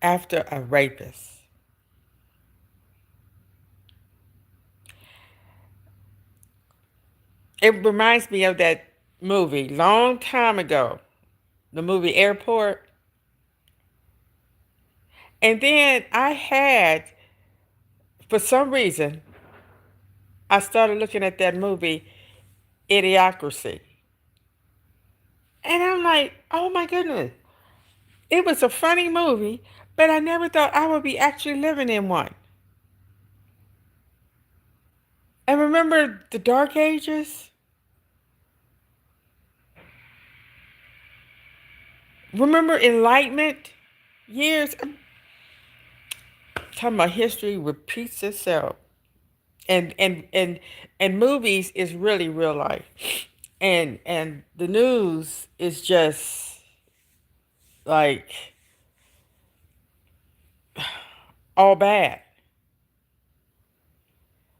after a rapist. It reminds me of that movie long time ago, the movie Airport. And then for some reason, I started looking at that movie, Idiocracy. And I'm like, oh my goodness. It was a funny movie, but I never thought I would be actually living in one. And remember the Dark Ages? Remember Enlightenment? Years. I'm talking about history repeats itself. And movies is really real life. And the news is just like all bad.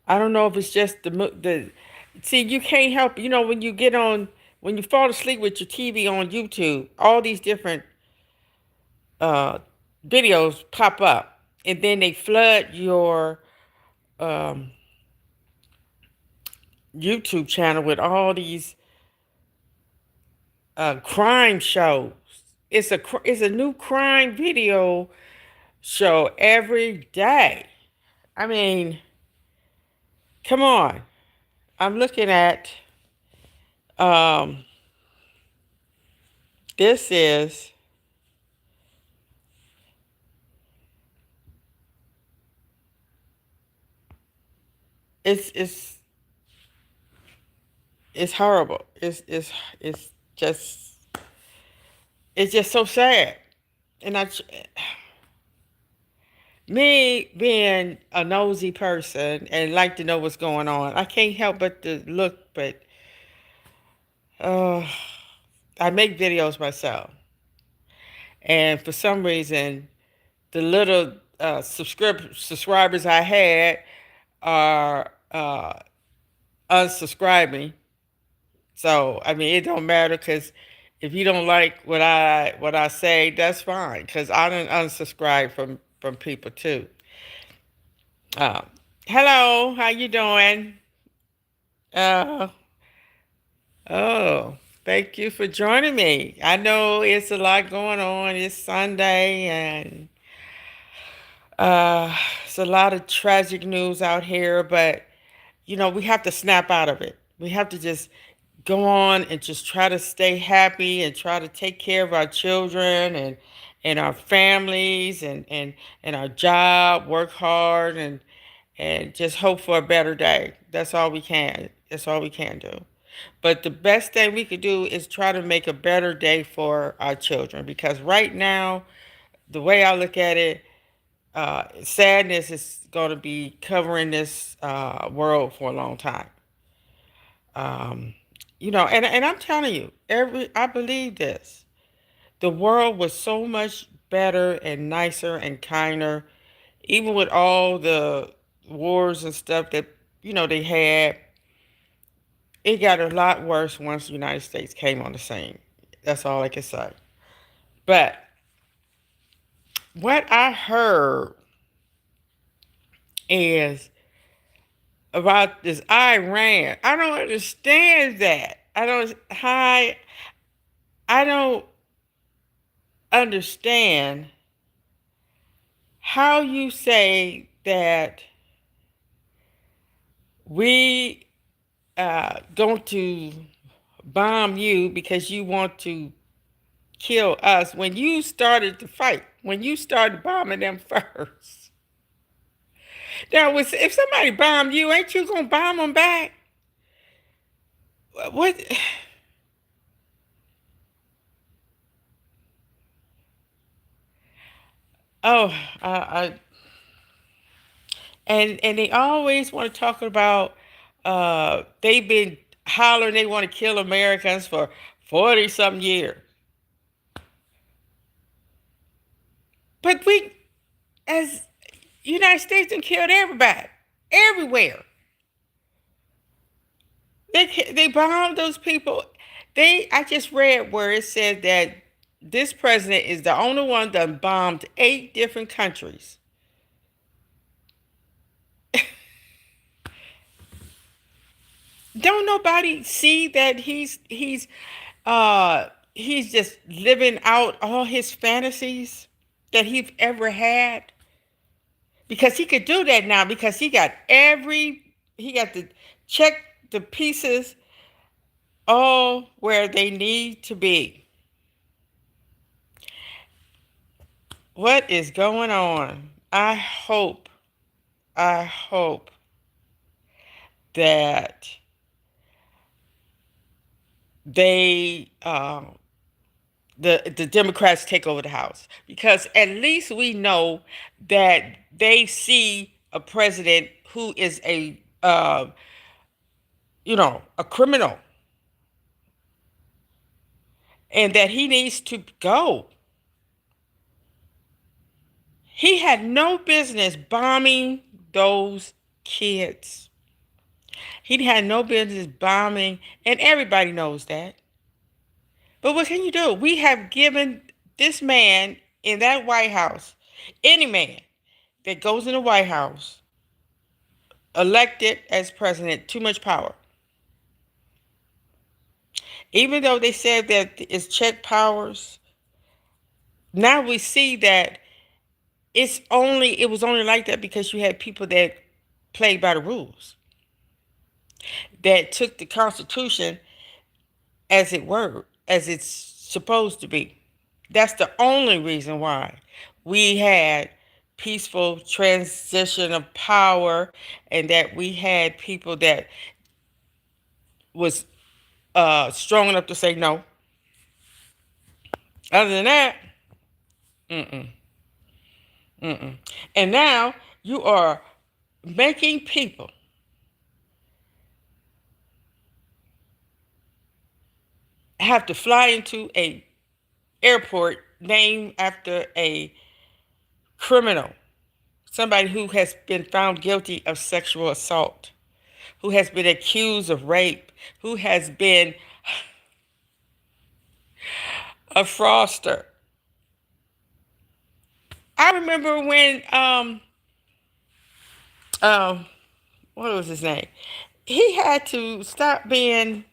I don't know if it's just the see, you can't help, when you get on, when you fall asleep with your TV on YouTube, all these different uh videos pop up, and then they flood your um YouTube channel with all these crime shows. It's a new crime video show every day. I mean, come on. I'm looking at um this is it's it's horrible. It's just it's just so sad. And me being a nosy person and like to know what's going on, I can't help but to look. But uh, I make videos myself, and for some reason, the little subscribers I had are unsubscribing. So I mean, it don't matter because if you don't like what I say, that's fine. Because I don't unsubscribe from people too. Uh, Hello, how you doing? Uh, oh, thank you for joining me. I know it's a lot going on. It's Sunday, and uh, it's a lot of tragic news out here. But we have to snap out of it. We have to just go on and just try to stay happy and try to take care of our children and our families and our job, work hard and just hope for a better day. That's all we can. That's all we can do. But the best thing we could do is try to make a better day for our children, because right now, the way I look at it, sadness is going to be covering this world for a long time. Um, and I'm telling you, I believe this. The world was so much better and nicer and kinder, even with all the wars and stuff that they had. It got a lot worse once the United States came on the scene. That's all I can say. But what I heard is about this Iran. I don't understand that. I don't understand how you say that we going to bomb you because you want to kill us when you started the fight, when you started bombing them first. Now, if somebody bombed you, ain't you gonna bomb them back? What? Oh, and they always want to talk about they've been hollering they want to kill Americans for 40 some years. But we, as United States, done killed everybody, everywhere. They bombed those people. I just read where it said that This president is the only one that bombed 8 different countries. Don't nobody see that he's just living out all his fantasies that he's ever had? Because he could do that now because he got to check the pieces all where they need to be. What is going on? I hope that they the Democrats take over the House, because at least we know that they see a president who is a criminal, and that he needs to go. He had no business bombing those kids. He had no business bombing, and everybody knows that. But what can you do? We have given this man in that White House, any man that goes in the White House, elected as president, too much power. Even though they said that it's check powers, now we see that it was only like that because you had people that played by the rules, that took the Constitution as it were, as it's supposed to be. That's the only reason why we had peaceful transition of power, and that we had people that was strong enough to say no. Other than that, mm-mm, mm-mm. And now you are making people have to fly into a airport named after a criminal, somebody who has been found guilty of sexual assault, who has been accused of rape, who has been a fraudster. I remember when um what was his name? He had to stop running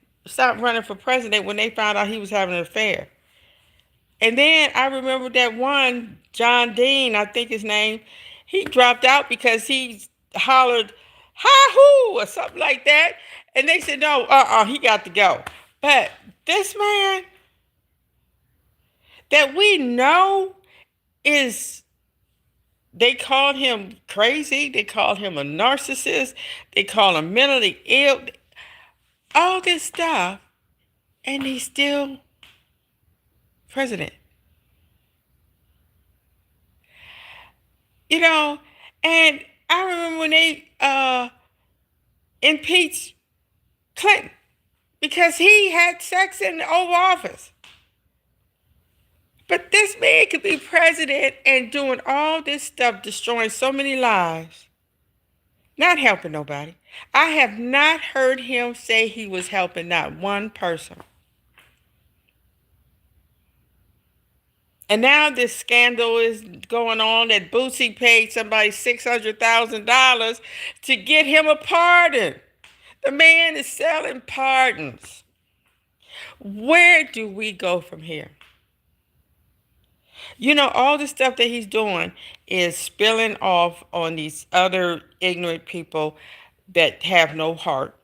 for president when they found out he was having an affair. And then I remember that one John Dean, I think his name, he dropped out because he hollered "hi hoo" or something like that, and they said no, he got to go. But this man that we know is, they called him crazy, they called him a narcissist, they call him mentally ill, all this stuff, and he's still president. You know, and I remember when they impeached Clinton because he had sex in the Oval Office. But this man could be president and doing all this stuff, destroying so many lives, not helping nobody. I have not heard him say he was helping not one person. And now this scandal is going on that Boosie paid somebody $600,000 to get him a pardon. The man is selling pardons. Where do we go from here? You know, all the stuff that he's doing is spilling off on these other ignorant people that have no heart,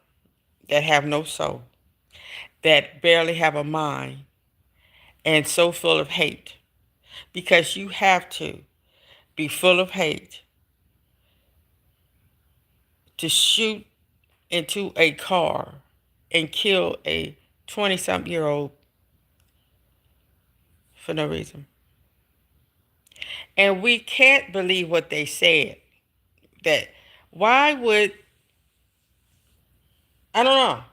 that have no soul, that barely have a mind, and so full of hate. Because you have to be full of hate to shoot into a car and kill a 20-something-year-old for no reason. And we can't believe what they said. That why would, I don't know.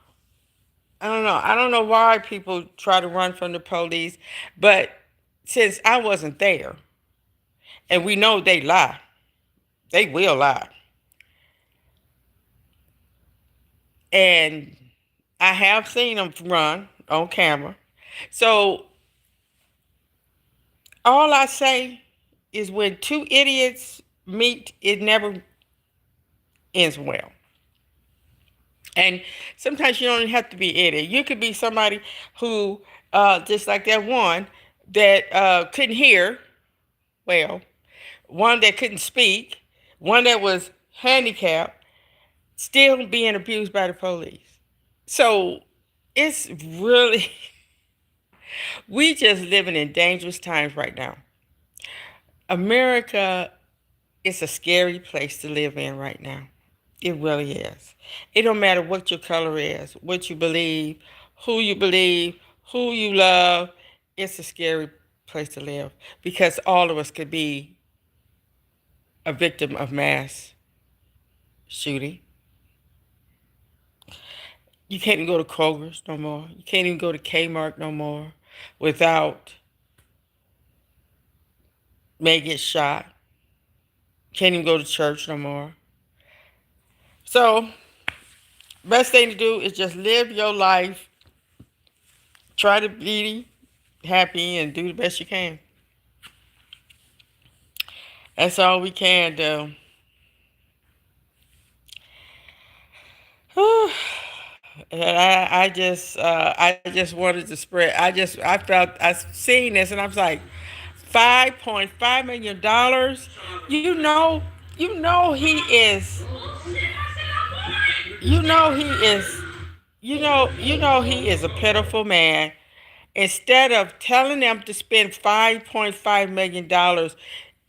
I don't know why people try to run from the police, but since I wasn't there, and we know they lie, they will lie. And I have seen them run on camera. So All I say is when two idiots meet, it never ends well. And sometimes you don't have to be idiot. You could be somebody who, just like that one that couldn't hear well, one that couldn't speak, one that was handicapped, still being abused by the police. So it's really, we just living in dangerous times right now. America is a scary place to live in right now. It really is. It don't matter what your color is, what you believe, who you love. It's a scary place to live because all of us could be a victim of mass shooting. You can't even go to Kroger's no more. You can't even go to Kmart no more without may get shot. Can't even go to church no more. So, best thing to do is just live your life. Try to be happy and do the best you can. That's all we can do. And I just wanted to spread. I felt I seen this, and I was like, $5.5 million. You know, you know he is. You know he is. You know he is a pitiful man. Instead of telling them to spend $5.5 million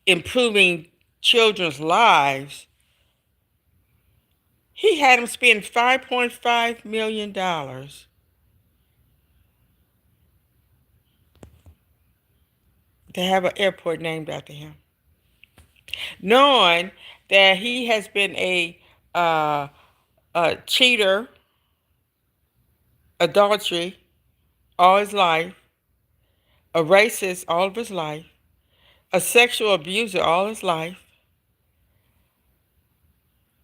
improving children's lives, he had them spend $5.5 million to have an airport named after him, knowing that he has been uh, a cheater, adultery all his life, a racist all of his life, a sexual abuser all his life,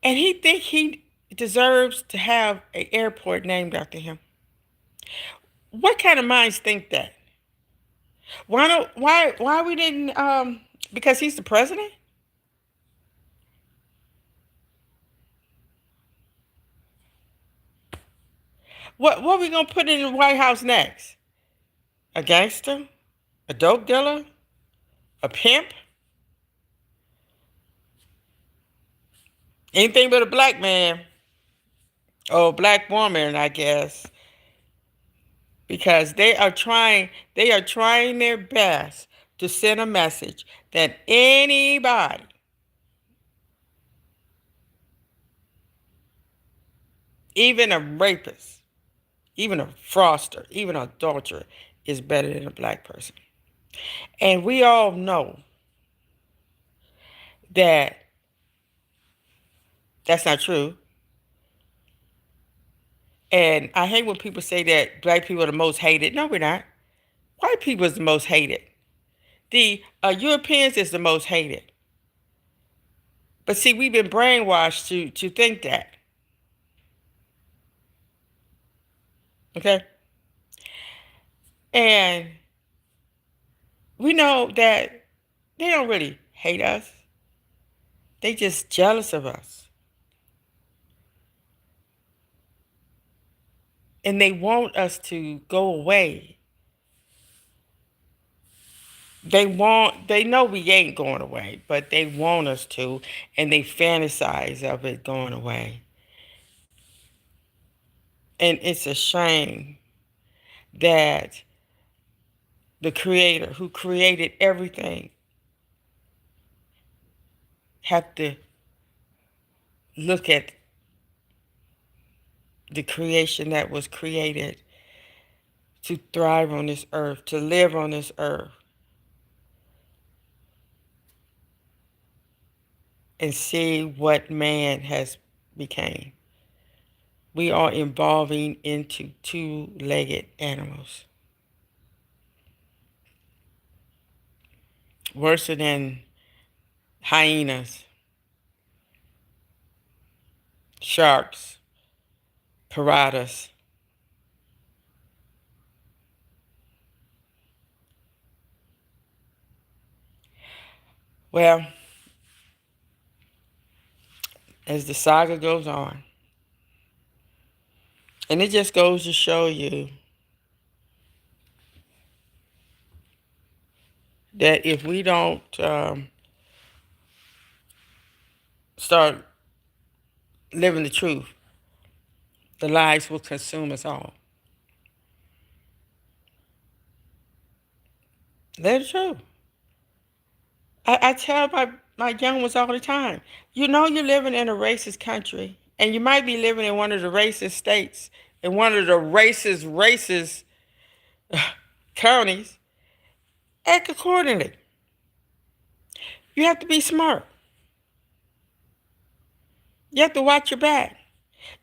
and he think he deserves to have an airport named after him. What kind of minds think that? Why we didn't because he's the president? What we gonna put in the White House next? A gangster? A dope dealer? A pimp? Anything but a black man or a black woman, I guess. Because they are trying their best to send a message that anybody, even a rapist, even a fraudster, even an adulterer, is better than a black person. And we all know that that's not true. And I hate when people say that black people are the most hated. No, we're not. White people is the most hated. The Europeans is the most hated. But see, we've been brainwashed to think that. Okay? And we know that they don't really hate us. They just jealous of us. And they want us to go away. They know we ain't going away, but they want us to, and they fantasize of it going away. And it's a shame that the creator who created everything have to look at the creation that was created to thrive on this earth, to live on this earth, and see what man has became. We are evolving into two-legged animals. Worse than hyenas, sharks, piranhas. Well, as the saga goes on, and it just goes to show you that if we don't start living the truth, the lies will consume us all. That's true. I tell my young ones all the time, you know you're living in a racist country, and you might be living in one of the racist states, in one of the racist counties. Act accordingly. You have to be smart. You have to watch your back.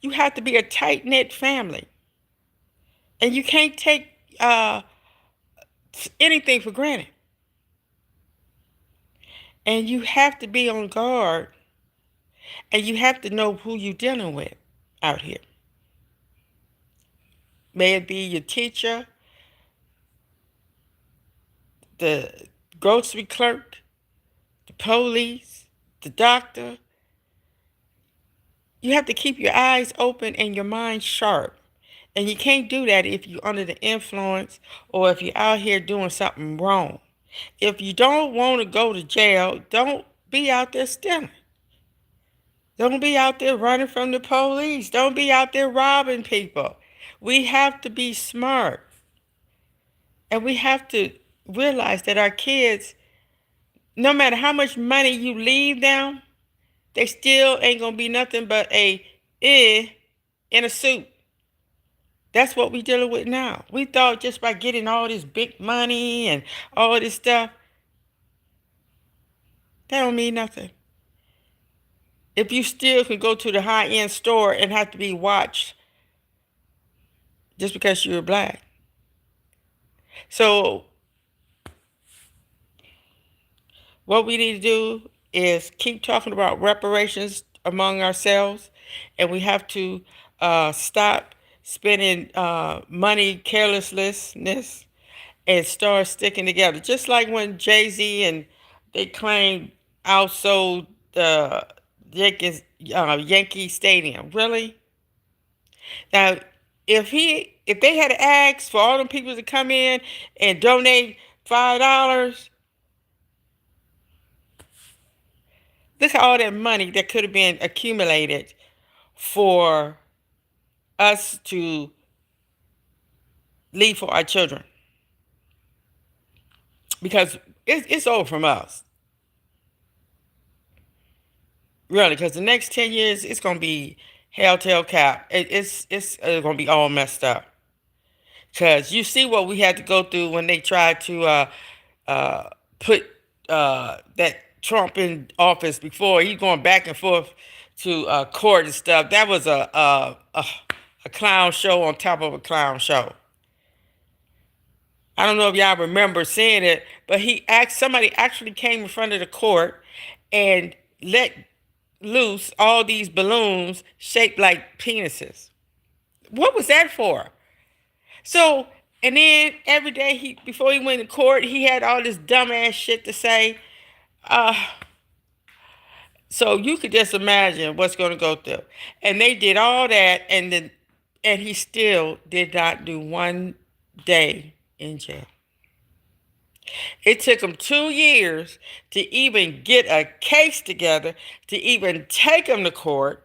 You have to be a tight-knit family. And you can't take anything for granted. And you have to be on guard. And you have to know who you're dealing with out here. May it be your teacher, the grocery clerk, the police, the doctor. You have to keep your eyes open and your mind sharp. And you can't do that if you're under the influence or if you're out here doing something wrong. If you don't want to go to jail, don't be out there stealing. Don't be out there running from the police. Don't be out there robbing people. We have to be smart. And we have to realize that our kids, no matter how much money you leave them, they still ain't going to be nothing but a in a suit. That's what we dealing with now. We thought just by getting all this big money and all this stuff, that don't mean nothing. If you still can go to the high-end store and have to be watched just because you're black. So what we need to do is keep talking about reparations among ourselves, and we have to stop spending money carelessness and start sticking together. Just like when Jay-Z and they claimed outsold the Yankee Stadium. Really? Now, if they had asked for all them people to come in and donate $5, look at all that money that could have been accumulated for us to leave for our children. Because it's over from us. Really, because the next 10 years, it's going to be hell-tail cap. It's going to be all messed up. Because you see what we had to go through when they tried to put that Trump in office before. He's going back and forth to court and stuff. That was a clown show on top of a clown show. I don't know if y'all remember seeing it, but somebody actually came in front of the court and let loose all these balloons shaped like penises. What was that for? So, and then every day before he went to court, he had all this dumbass shit to say. So you could just imagine what's going to go through. And they did all that, and he still did not do one day in jail. It took him 2 years to even get a case together, to even take him to court.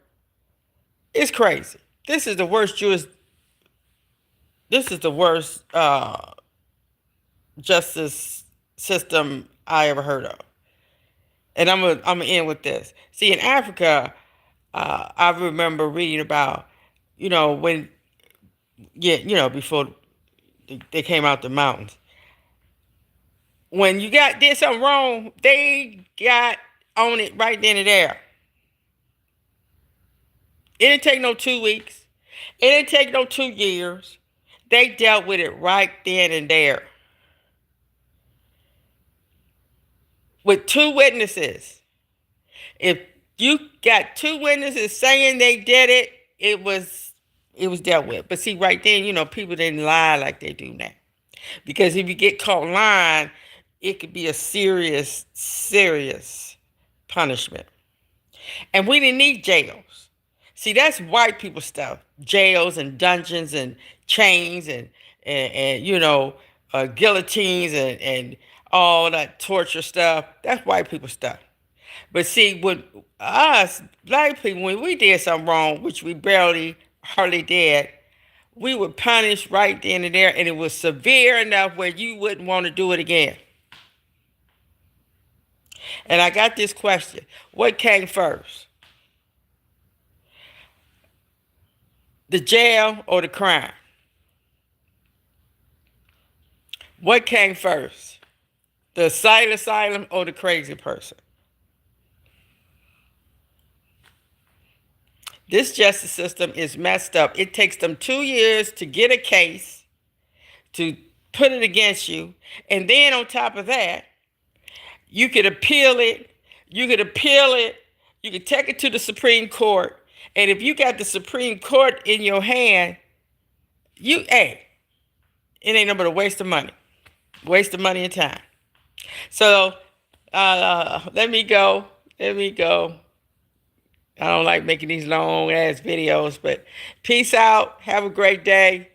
It's crazy. This is the worst justice system I ever heard of. And I'm gonna end with this. See, in Africa, I remember reading about, when, before they came out the mountains. When you did something wrong, they got on it right then and there. It didn't take no 2 weeks. It didn't take no 2 years. They dealt with it right then and there. With 2 witnesses. If you got 2 witnesses saying they did it, it was dealt with. But see, right then, people didn't lie like they do now. Because if you get caught lying, it could be a serious, serious punishment. And we didn't need jails. See, that's white people stuff. Jails and dungeons and chains and guillotines and all that torture stuff. That's white people stuff. But see, with us, black people, when we did something wrong, which we barely, hardly did, we were punished right then and there, and it was severe enough where you wouldn't want to do it again. And I got this question. What came first? The jail or the crime? What came first? The asylum or the crazy person? This justice system is messed up. It takes them 2 years to get a case, to put it against you. And then on top of that, you could appeal it. You could appeal it. You could take it to the Supreme Court. And if you got the Supreme Court in your hand, it ain't no but a waste of money. Waste of money and time. So let me go. Let me go. I don't like making these long ass videos, but peace out. Have a great day.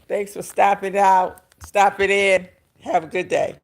Thanks for stopping in. Have a good day.